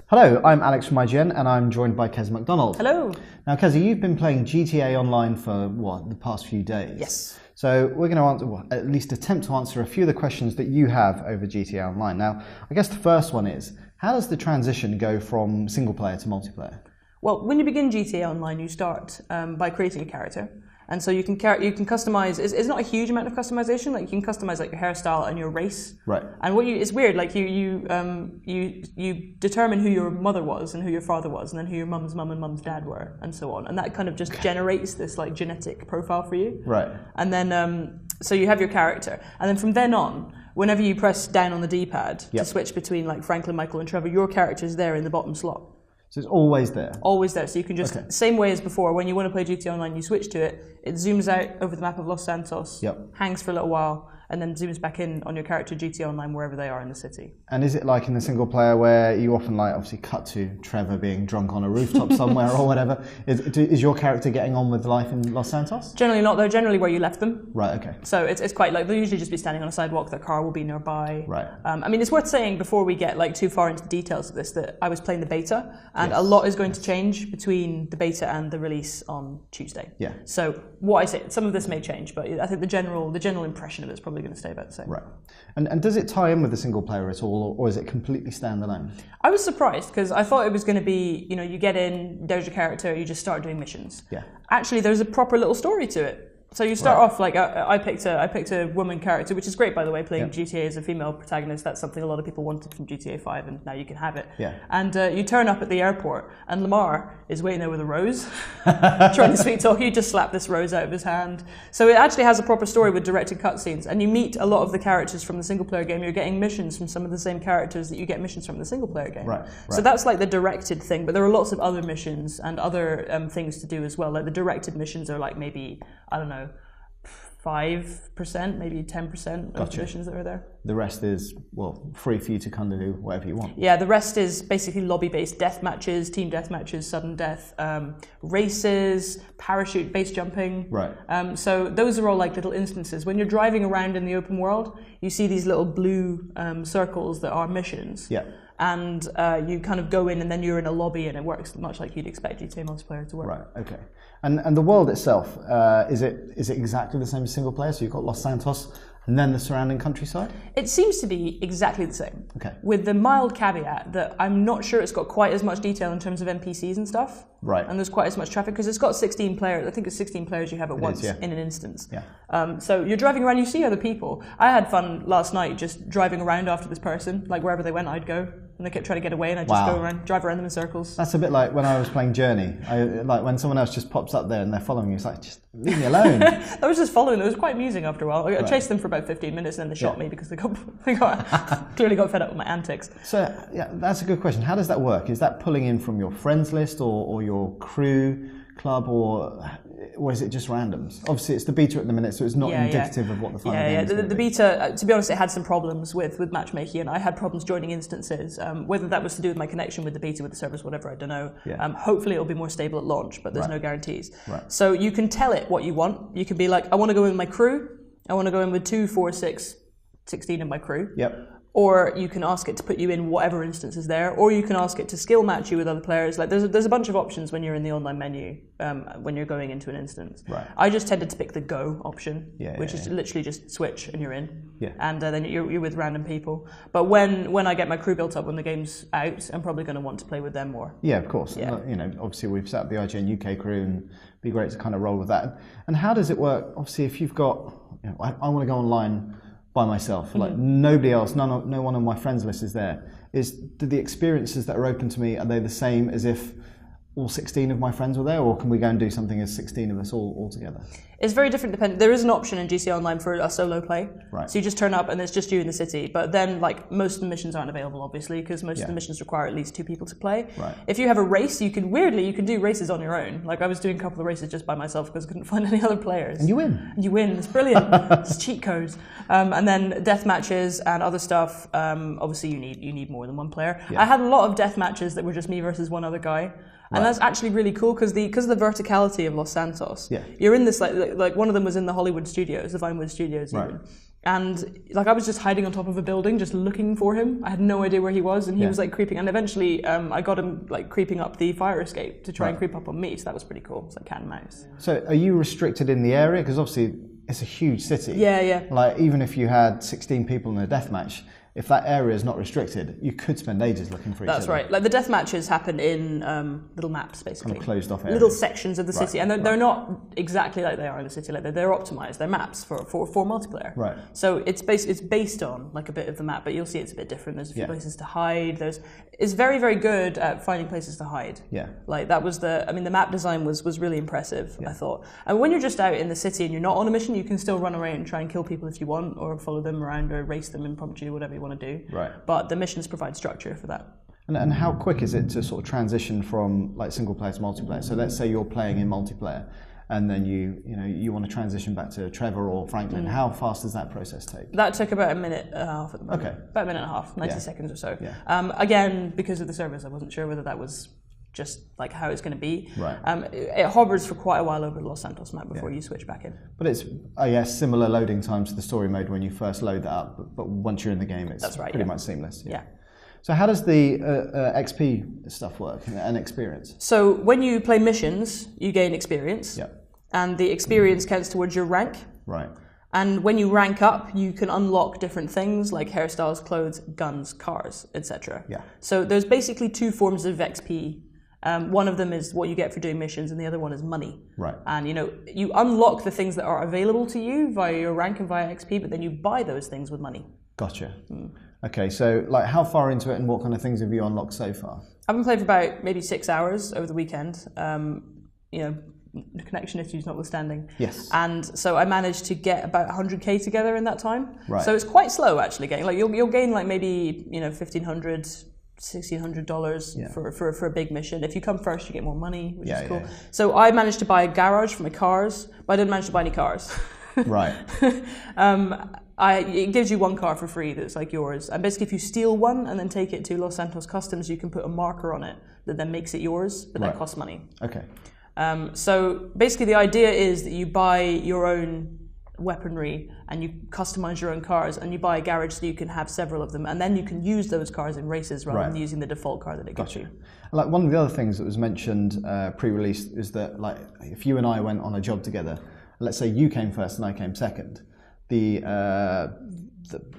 Hello, I'm Alex from IGN and I'm joined by Kez MacDonald. Hello. Now Kez, you've been playing GTA Online for what, the past few days? Yes. So we're going to answer, well, at least attempt to answer a few of the questions that you have over GTA Online. Now, I guess the first one is, how does the transition go from single player to multiplayer? Well, when you begin GTA Online, you start by creating a character. And so you can customize. It's not a huge amount of customization. Like you can customize like your hairstyle and your race. Right. And it's weird. Like you determine who your mother was and who your father was, and then who your mum's mum and mum's dad were, and so on. And that kind of just generates this like genetic profile for you. Right. And then so you have your character, and then from then on, whenever you press down on the D-pad to switch between like Franklin, Michael, and Trevor, your character is there in the bottom slot. So it's always there? Always there. So you can just, same way as before, when you want to play GTA Online, you switch to it, it zooms out over the map of Los Santos, hangs for a little while, and then zooms back in on your character GTA Online wherever they are in the city. And is it like in the single player where you often like obviously cut to Trevor being drunk on a rooftop somewhere or whatever? Is your character getting on with life in Los Santos? Generally not. They're generally where you left them. Right, okay. So it's quite like, they'll usually just be standing on a sidewalk, their car will be nearby. Right. I mean, it's worth saying before we get like too far into the details of this that I was playing the beta, and a lot is going to change between the beta and the release on Tuesday. Yeah. So what I say, some of this may change, but I think the general impression of it is probably going to stay about the same. Right. And does it tie in with the single player at all, or is it completely standalone? I was surprised because I thought it was going to be, you know, you get in, there's your character, you just start doing missions. Yeah. Actually, there's a proper little story to it. So you start off like I picked a woman character, which is great, by the way. Playing GTA as a female protagonist, that's something a lot of people wanted from GTA 5, and now you can have it. Yeah. And you turn up at the airport, and Lamar is waiting there with a rose, trying to sweet talk you. Just slap this rose out of his hand. So it actually has a proper story with directed cutscenes, and you meet a lot of the characters from the single player game. You're getting missions from some of the same characters that you get missions from the single player game. Right. So that's like the directed thing, but there are lots of other missions and other things to do as well. Like the directed missions are like maybe, I don't know, 5%, maybe 10% of the missions that are there. The rest is, well, free for you to kind of do whatever you want. Yeah, the rest is basically lobby-based death matches, team death matches, sudden death, races, parachute, base jumping. Right. So those are all like little instances. When you're driving around in the open world, you see these little blue circles that are missions. Yeah. And you kind of go in, and then you're in a lobby, and it works much like you'd expect GTA multiplayer to work. Right. Okay. And the world itself, is it exactly the same as single player? So you've got Los Santos and then the surrounding countryside? It seems to be exactly the same. Okay. With the mild caveat that I'm not sure it's got quite as much detail in terms of NPCs and stuff. Right. And there's quite as much traffic because it's got 16 players. I think it's 16 players you have at once in an instance. Yeah. So you're driving around, you see other people. I had fun last night just driving around after this person. Like wherever they went, I'd go. And they kept trying to get away, and I'd just go around, drive around them in circles. That's a bit like when I was playing Journey. Like when someone else just pops up there and they're following you, it's like, just leave me alone. I was just following them. It was quite amusing after a while. I chased them for about 15 minutes, and then they shot me because they clearly got fed up with my antics. So yeah, that's a good question. How does that work? Is that pulling in from your friends list or your crew club, or is it just randoms? Obviously, it's the beta at the minute, so it's not indicative of what the final game is. The beta, to be honest, it had some problems with matchmaking, and I had problems joining instances. Whether that was to do with my connection with the beta, with the servers, whatever, I don't know. Yeah. Hopefully, it'll be more stable at launch, but there's no guarantees. Right. So you can tell it what you want. You can be like, I want to go in with my crew. I want to go in with 2, 4, 6, 16 in my crew. Yep. Or you can ask it to put you in whatever instance is there, or you can ask it to skill match you with other players. Like there's a bunch of options when you're in the online menu when you're going into an instance. Right. I just tended to pick the go option, which is literally just switch and you're in. Yeah. And then you're with random people. But when I get my crew built up, when the game's out, I'm probably going to want to play with them more. Yeah, of course. Yeah. You know, obviously we've set up the IGN UK crew, and it'd be great to kind of roll with that. And how does it work? Obviously, if you've got, you know, I want to go online by myself, like nobody else, no one on my friends list is there. Do the experiences that are open to me, are they the same as if all 16 of my friends were there, or can we go and do something as 16 of us all together? It's very different depending. There is an option in GTA Online for a solo play. Right. So you just turn up and it's just you in the city. But then like most of the missions aren't available, obviously, because most of the missions require at least 2 people to play. Right. If you have a race, you can do races on your own. Like I was doing a couple of races just by myself because I couldn't find any other players. And you win. You win. It's brilliant. It's cheat codes. And then death matches and other stuff. Obviously you need more than one player. Yeah. I had a lot of death matches that were just me versus one other guy. And that's actually really cool because of the verticality of Los Santos. Yeah. You're in this like one of them was in the Hollywood studios, the Vinewood studios even. And like I was just hiding on top of a building, just looking for him. I had no idea where he was, and he was like creeping. And eventually, I got him like creeping up the fire escape to try and creep up on me. So that was pretty cool. It's like cat and mouse. So are you restricted in the area? Because obviously it's a huge city. Yeah. Like even if you had 16 people in a deathmatch, if that area is not restricted, you could spend ages looking for each other. That's right. Like the death matches happen in little maps, basically. Kind of closed off areas. Little sections of the city. And they're not exactly like they are in the city. Like they're optimized. They're maps for multiplayer. Right. So it's based on like a bit of the map, but you'll see it's a bit different. There's a few places to hide. It's very, very good at finding places to hide. Yeah. Like that was the map design was really impressive, I thought. And when you're just out in the city and you're not on a mission, you can still run around and try and kill people if you want, or follow them around, or race them impromptu, whatever you want to do. Right. But the missions provide structure for that. And how quick is it to sort of transition from like single player to multiplayer? So let's say you're playing in multiplayer, and then you want to transition back to Trevor or Franklin. How fast does that process take? That took about a minute and a half at the moment. Okay. About a minute and a half, 90 seconds or so. Yeah. Again, because of the service, I wasn't sure whether that was just like how it's going to be. Right. It hovers for quite a while over the Los Santos map before you switch back in. But it's, I guess, similar loading times to the story mode when you first load that up. But once you're in the game, it's pretty much seamless. Yeah. So how does the XP stuff work and experience? So when you play missions, you gain experience. Yeah. And the experience counts towards your rank. Right. And when you rank up, you can unlock different things like hairstyles, clothes, guns, cars, etc. Yeah. So there's basically two forms of XP. One of them is what you get for doing missions, and the other one is money. Right. And you unlock the things that are available to you via your rank and via XP, but then you buy those things with money. Gotcha. Okay, so like how far into it and what kind of things have you unlocked so far? I've been playing for about maybe 6 hours over the weekend. Connection issues notwithstanding. Yes. And so I managed to get about 100k together in that time. Right. So it's quite slow actually getting. Like you'll gain like maybe $1,500, $1,600 for a big mission. If you come first, you get more money, which is cool. Yeah. So I managed to buy a garage for my cars, but I didn't manage to buy any cars. Right. It gives you one car for free that's like yours. And basically if you steal one and then take it to Los Santos Customs, you can put a marker on it that then makes it yours, but that costs money. Okay. So basically the idea is that you buy your own weaponry and you customize your own cars, and you buy a garage so you can have several of them, and then you can use those cars in races rather than using the default car that it gives you. Like one of the other things that was mentioned pre-release is that like if you and I went on a job together, let's say you came first and I came second, the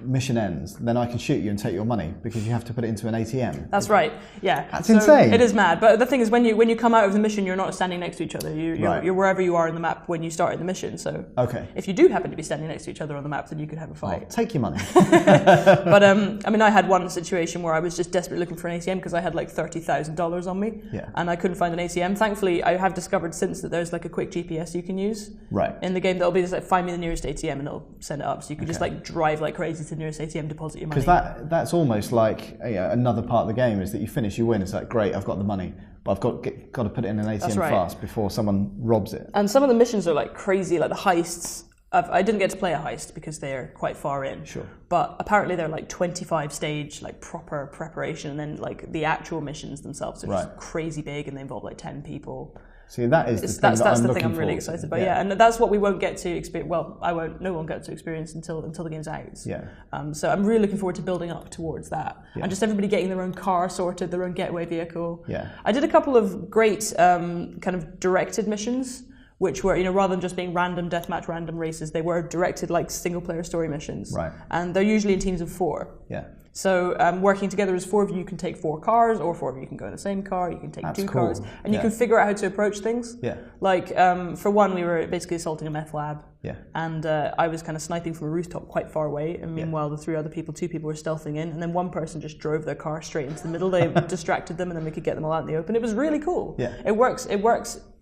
mission ends, then I can shoot you and take your money because you have to put it into an ATM. That's right. Yeah. That's insane. It is mad. But the thing is, when you come out of the mission, you're not standing next to each other. You're wherever you are in the map when you start in the mission. So if you do happen to be standing next to each other on the map, then you could have a fight. Well, take your money. But I had one situation where I was just desperately looking for an ATM because I had like $30,000 on me, and I couldn't find an ATM. Thankfully, I have discovered since that there's like a quick GPS you can use in the game that'll be just like find me the nearest ATM and it'll send it up. So you can just like drive like crazy to the nearest ATM. Deposit your money. Because that's almost like another part of the game is that you finish, you win. It's like great, I've got the money, but I've got to put it in an ATM fast before someone robs it. And some of the missions are like crazy, like the heists. I didn't get to play a heist because they're quite far in. Sure. But apparently they're like 25 stage, like proper preparation, and then like the actual missions themselves are just crazy big, and they involve like 10 people. See, that is that's the thing I'm really excited about. Yeah, and that's what we won't get to experience. Well, no one gets to experience until the game's out. Yeah. So I'm really looking forward to building up towards that, and just everybody getting their own car sorted, their own getaway vehicle. Yeah. I did a couple of great kind of directed missions, which were rather than just being random deathmatch, random races, they were directed like single player story missions. Right. And they're usually in teams of 4. Yeah. So working together as 4 of you can take 4 cars, or 4 of you can go in the same car, you can take 2 cars, and you can figure out how to approach things. Yeah. Like for one, we were basically assaulting a meth lab. Yeah. And I was kind of sniping from a rooftop quite far away, and meanwhile the 2 people were stealthing in, and then one person just drove their car straight into the middle. They distracted them, and then we could get them all out in the open. It was really cool. Yeah. It works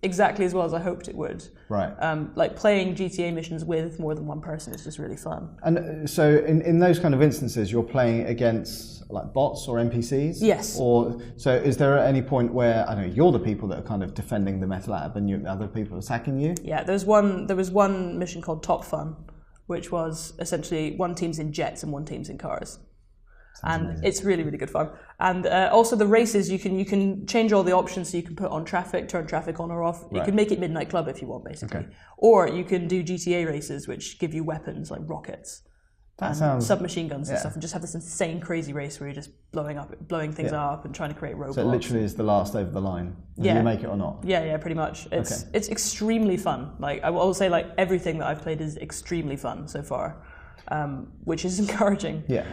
exactly as well as I hoped it would. Right. Like playing GTA missions with more than one person is just really fun. And so in those kind of instances, you're playing against like bots or NPCs? Yes. Or so is there at any point where, I don't know, you're the people that are kind of defending the meth lab and other people attacking you? Yeah, there was one mission called Top Fun, which was essentially one team's in jets and one team's in cars. Sounds and amazing. It's really, really good fun. And also the races, you can change all the options, so you can put on traffic, turn traffic on or off. You can make it Midnight Club if you want, basically. Okay. Or you can do GTA races, which give you weapons like rockets. That sounds submachine guns and stuff, and just have this insane crazy race where you're just blowing things up and trying to create roadblocks. So it literally is the last over the line. Do you make it or not? Yeah, pretty much. It's extremely fun. Like I will say, like everything that I've played is extremely fun so far, which is encouraging. Yeah.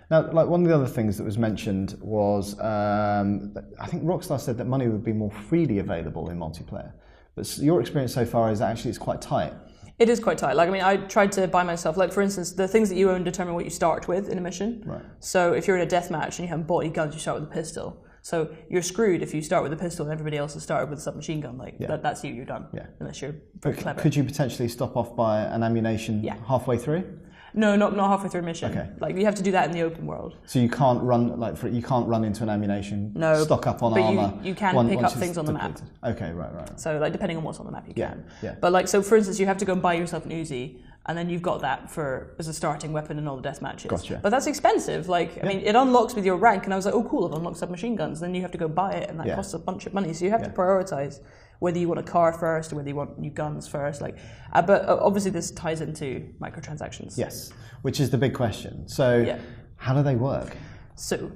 Now, like one of the other things that was mentioned was, I think Rockstar said that money would be more freely available in multiplayer. But your experience so far is that actually it's quite tight. It is quite tight. Like, I mean, I tried to buy myself, like, for instance, the things that you own determine what you start with in a mission. Right. So if you're in a deathmatch and you haven't bought any guns, you start with a pistol. So you're screwed if you start with a pistol and everybody else has started with a submachine gun. Like, that's you, you're done. Yeah. Unless you're very clever. Could you potentially stop off by an ammunition halfway through? No, not halfway through a mission. Okay. Like, you have to do that in the open world. So you can't run you can't run into an ammunition. No. Stock up on armor. But you can pick up things on the map. Okay, right. So like depending on what's on the map, you can. Yeah. But like, so for instance, you have to go and buy yourself an Uzi, and then you've got that as a starting weapon in all the death matches. Gotcha. But that's expensive. Like, I mean, it unlocks with your rank, and I was like, oh cool, I've unlocked submachine guns. Then you have to go buy it, and that costs a bunch of money. So you have to prioritize whether you want a car first or whether you want new guns first. Like, but obviously this ties into microtransactions. Yes, which is the big question. So how do they work? So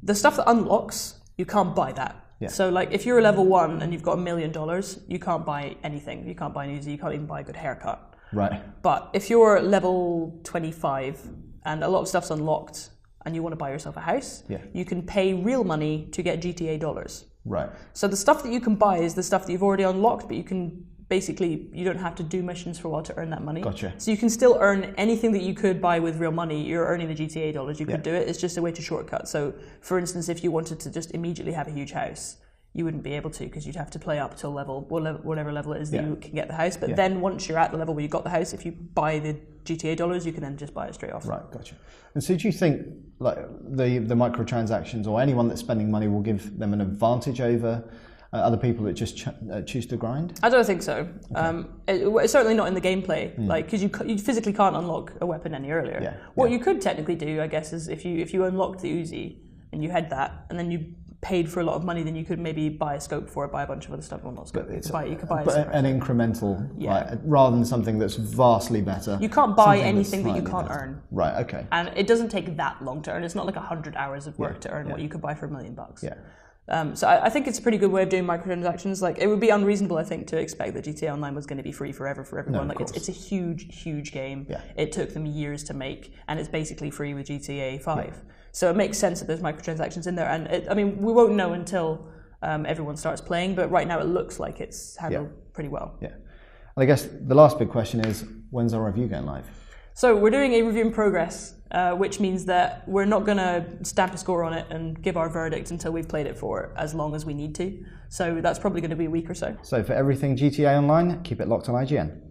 the stuff that unlocks, you can't buy that. Yeah. So like if you're a level 1 and you've got $1 million, you can't buy anything. You can't buy an Uzi, you can't even buy a good haircut. Right. But if you're level 25 and a lot of stuff's unlocked and you want to buy yourself a house, you can pay real money to get GTA dollars. Right. So the stuff that you can buy is the stuff that you've already unlocked, but you can basically, you don't have to do missions for a while to earn that money. Gotcha. So you can still earn anything that you could buy with real money. You're earning the GTA dollars, you could do it. It's just a way to shortcut. So for instance, if you wanted to just immediately have a huge house, you wouldn't be able to because you'd have to play up till whatever level it is that you can get the house. But then once you're at the level where you got the house, if you buy the GTA dollars, you can then just buy it straight off. Right, gotcha. And so do you think like the microtransactions or anyone that's spending money will give them an advantage over other people that just choose to grind? I don't think so. Okay. It's certainly not in the gameplay, like because you physically can't unlock a weapon any earlier. Yeah. What you could technically do, I guess, is if you unlocked the Uzi and you had that, and then you paid for a lot of money, then you could maybe buy a scope for it, buy a bunch of other stuff. Well, not scope. You could buy an incremental, like, rather than something that's vastly better. You can't buy anything that you can't earn. Right. Okay. And it doesn't take that long to earn. It's not like 100 hours of work to earn what you could buy for $1 million. Yeah. So I think it's a pretty good way of doing microtransactions. Like, it would be unreasonable, I think, to expect that GTA Online was going to be free forever for everyone. No, it's a huge game. Yeah. It took them years to make, and it's basically free with GTA 5. Yeah. So it makes sense that there's microtransactions in there. And we won't know until everyone starts playing, but right now it looks like it's handled pretty well. Yeah. And I guess the last big question is, when's our review going live? So we're doing a review in progress, which means that we're not going to stamp a score on it and give our verdict until we've played it for as long as we need to. So that's probably going to be a week or so. So for everything GTA Online, keep it locked on IGN.